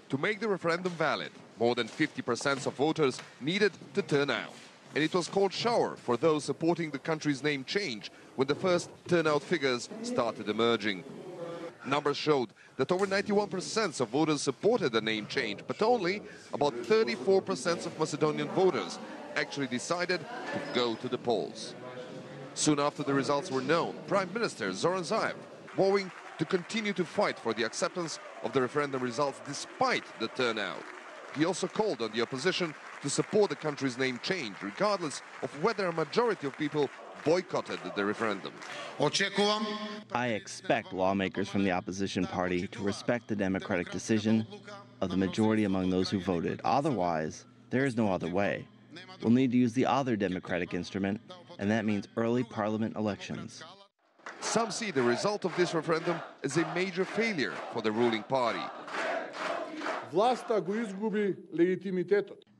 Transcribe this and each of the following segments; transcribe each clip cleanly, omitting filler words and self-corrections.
To make the referendum valid, more than 50% of voters needed to turn out. And it was called shower for those supporting the country's name change when the first turnout figures started emerging. Numbers showed that over 91% of voters supported the name change, but only about 34% of Macedonian voters actually decided to go to the polls. Soon after the results were known, Prime Minister Zoran Zaev vowing to continue to fight for the acceptance of the referendum results despite the turnout. He also called on the opposition to support the country's name change, regardless of whether a majority of people boycotted the referendum. I expect lawmakers from the opposition party to respect the democratic decision of the majority among those who voted. Otherwise, there is no other way. We'll need to use the other democratic instrument, and that means early parliament elections. Some see the result of this referendum as a major failure for the ruling party.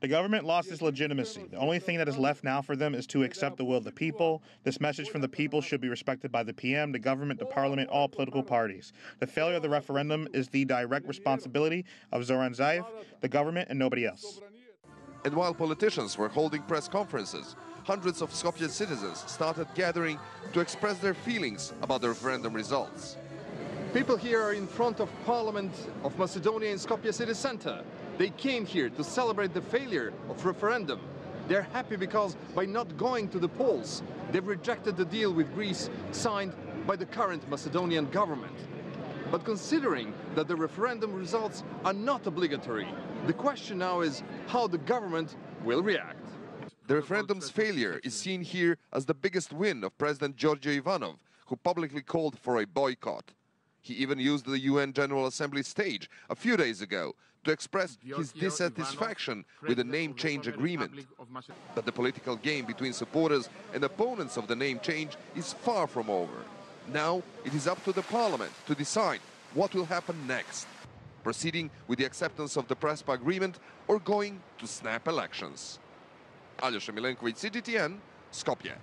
The government lost its legitimacy. The only thing that is left now for them is to accept the will of the people. This message from the people should be respected by the PM, the government, the parliament, all political parties. The failure of the referendum is the direct responsibility of Zoran Zaev, the government, and nobody else. And while politicians were holding press conferences, hundreds of Skopje citizens started gathering to express their feelings about the referendum results. People here are in front of Parliament of Macedonia in Skopje city center. They came here to celebrate the failure of referendum. They're happy because by not going to the polls, they've rejected the deal with Greece signed by the current Macedonian government. But considering that the referendum results are not obligatory, the question now is how the government will react. The referendum's failure is seen here as the biggest win of President George Ivanov, who publicly called for a boycott. He even used the UN General Assembly stage a few days ago to express his dissatisfaction with the name change agreement. But the political game between supporters and opponents of the name change is far from over. Now it is up to the parliament to decide what will happen next, proceeding with the acceptance of the Prespa agreement or going to snap elections. Aljoša Milenković, CGTN, Skopje.